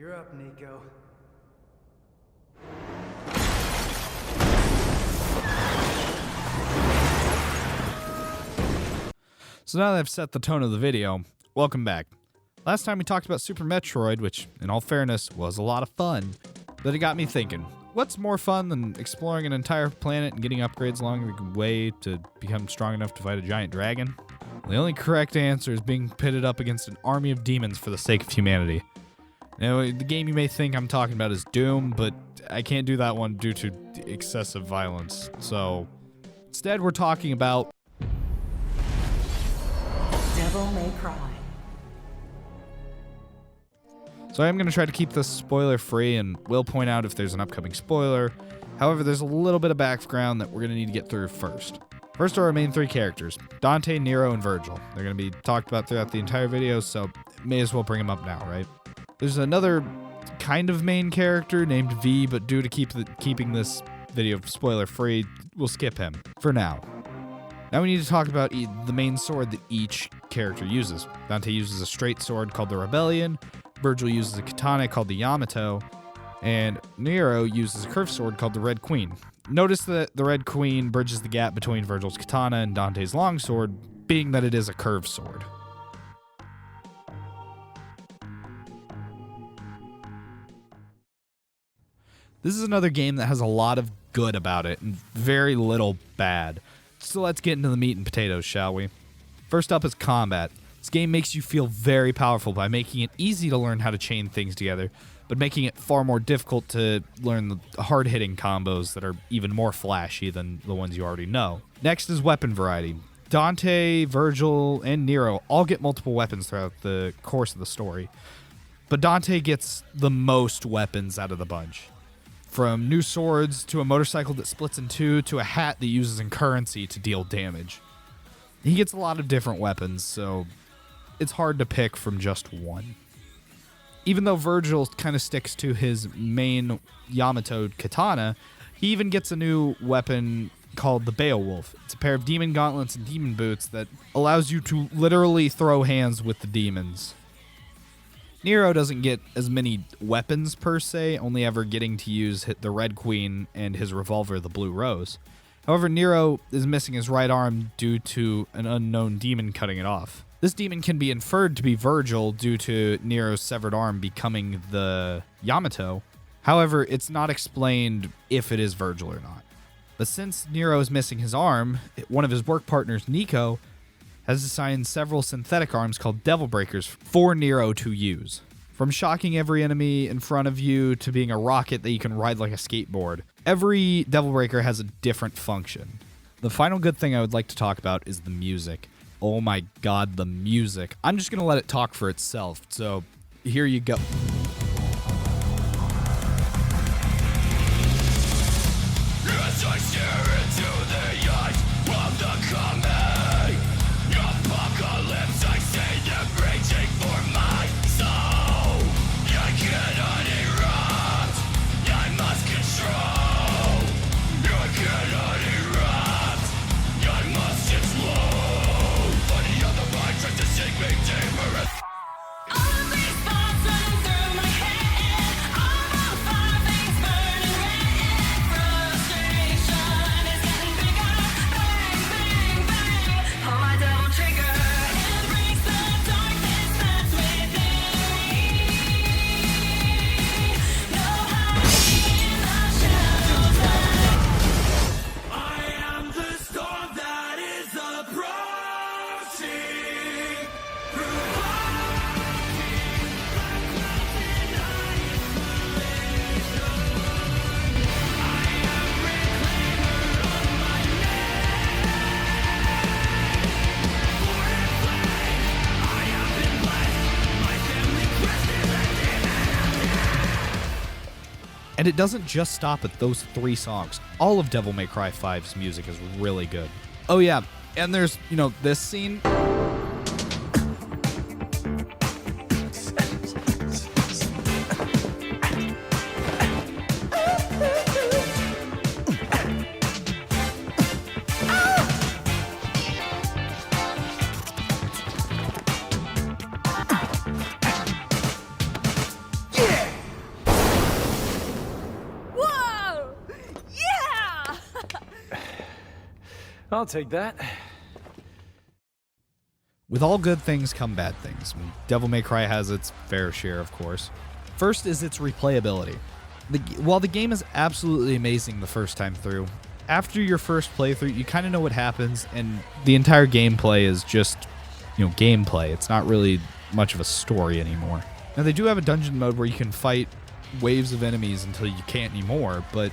You're up, Nico. So now that I've set the tone of the video, welcome back. Last time we talked about Super Metroid, which, in all fairness, was a lot of fun, but it got me thinking, what's more fun than exploring an entire planet and getting upgrades along the way to become strong enough to fight a giant dragon? The only correct answer is being pitted up against an army of demons for the sake of humanity. Now, the game you may think I'm talking about is Doom, but I can't do that one due to excessive violence. So, instead we're talking about Devil May Cry. So I am going to try to keep this spoiler free and will point out if there's an upcoming spoiler. However, there's a little bit of background that we're going to need to get through first. First are our main three characters, Dante, Nero, and Virgil. They're going to be talked about throughout the entire video, so may as well bring them up now, right? There's another kind of main character named V, but due to keeping this video spoiler free, we'll skip him for now. Now we need to talk about the main sword that each character uses. Dante uses a straight sword called the Rebellion, Virgil uses a katana called the Yamato, and Nero uses a curved sword called the Red Queen. Notice that the Red Queen bridges the gap between Virgil's katana and Dante's longsword, being that it is a curved sword. This is another game that has a lot of good about it and very little bad. So let's get into the meat and potatoes, shall we? First up is combat. This game makes you feel very powerful by making it easy to learn how to chain things together, but making it far more difficult to learn the hard-hitting combos that are even more flashy than the ones you already know. Next is weapon variety. Dante, Virgil, and Nero all get multiple weapons throughout the course of the story, but Dante gets the most weapons out of the bunch. From new swords, to a motorcycle that splits in two, to a hat that uses currency to deal damage. He gets a lot of different weapons, so it's hard to pick from just one. Even though Virgil kind of sticks to his main Yamato katana, he even gets a new weapon called the Beowulf. It's a pair of demon gauntlets and demon boots that allows you to literally throw hands with the demons. Nero doesn't get as many weapons per se, only ever getting to use the Red Queen and his revolver, the Blue Rose. However, Nero is missing his right arm due to an unknown demon cutting it off. This demon can be inferred to be Virgil due to Nero's severed arm becoming the Yamato. However, it's not explained if it is Virgil or not. But since Nero is missing his arm, one of his work partners, Nico, has assigned several synthetic arms called Devil Breakers for Nero to use. From shocking every enemy in front of you to being a rocket that you can ride like a skateboard, every Devil Breaker has a different function. The final good thing I would like to talk about is the music. Oh my god, the music. I'm just going to let it talk for itself, so here you go. As I stare into the eyes of the coming apocalypse, I see them raging for my soul. I cannot erupt, I must control. I cannot erupt, I must explode. Funny how the mind tries to sink me deeper. All of these thoughts running through my head, all the fire things burning red. Frustration is getting bigger, bang, bang, bang. Pull my devil trigger, embrace the darkness that's within me. No hiding in the shadows. I am the storm that is approaching. And it doesn't just stop at those three songs. All of Devil May Cry 5's music is really good. Oh yeah, and there's, this scene. I'll take that. With all good things come bad things. Devil May Cry has its fair share, of course. First is its replayability. While the game is absolutely amazing the first time through, after your first playthrough, you kind of know what happens, and the entire gameplay is just, gameplay. It's not really much of a story anymore. Now, they do have a dungeon mode where you can fight waves of enemies until you can't anymore, but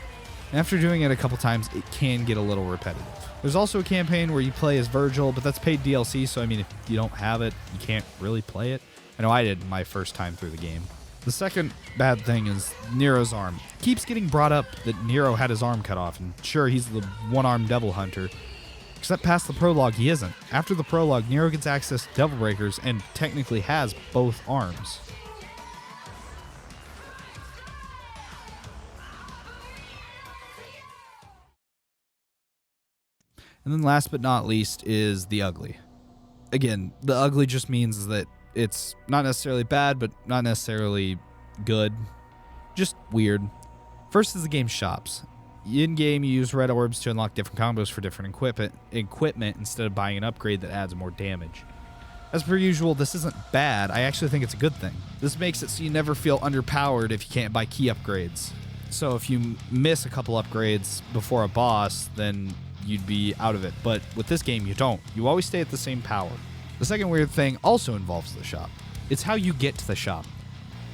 after doing it a couple times, it can get a little repetitive. There's also a campaign where you play as Virgil, but that's paid DLC, so if you don't have it, you can't really play it. I know I did my first time through the game. The second bad thing is Nero's arm. It keeps getting brought up that Nero had his arm cut off, and sure, he's the one-armed devil hunter. Except past the prologue, he isn't. After the prologue, Nero gets access to Devil Breakers and technically has both arms. And then last but not least is the ugly. Again, the ugly just means that it's not necessarily bad, but not necessarily good. Just weird. First is the game's shops. In-game, you use red orbs to unlock different combos for different equipment instead of buying an upgrade that adds more damage. As per usual, this isn't bad. I actually think it's a good thing. This makes it so you never feel underpowered if you can't buy key upgrades. So if you miss a couple upgrades before a boss, then you'd be out of it. But with this game, you don't. You always stay at the same power. The second weird thing also involves the shop. It's how you get to the shop.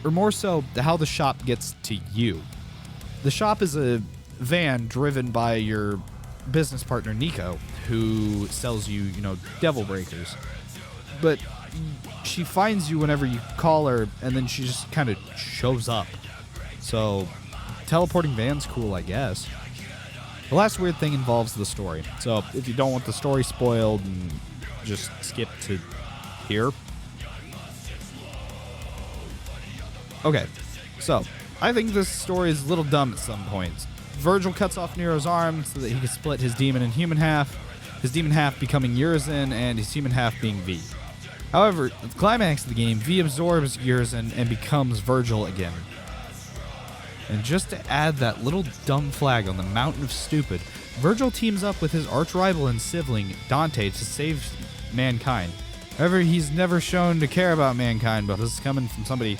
Or more so, how the shop gets to you. The shop is a van driven by your business partner, Nico, who sells you, Devil Breakers. But she finds you whenever you call her, and then she just kind of shows up. So, teleporting van's cool, I guess. The last weird thing involves the story. So if you don't want the story spoiled, just skip to here. Okay, so I think this story is a little dumb at some points. Virgil cuts off Nero's arm so that he can split his demon in human half, his demon half becoming Urizen and his human half being V. However, at the climax of the game, V absorbs Urizen and becomes Virgil again. And just to add that little dumb flag on the mountain of stupid, Virgil teams up with his arch-rival and sibling, Dante, to save mankind. However, he's never shown to care about mankind, but this is coming from somebody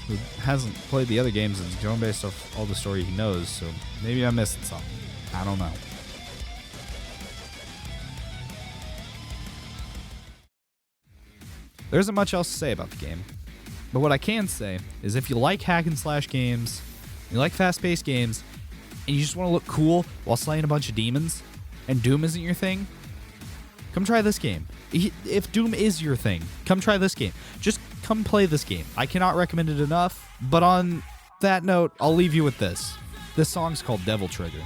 who hasn't played the other games and is going based off all the story he knows, so maybe I'm missing something. I don't know. There isn't much else to say about the game, but what I can say is if you like hack and slash games, you like fast-paced games, and you just want to look cool while slaying a bunch of demons, and Doom isn't your thing, come try this game. If Doom is your thing, come try this game. Just come play this game. I cannot recommend it enough, but on that note, I'll leave you with this. This song's called Devil Trigger.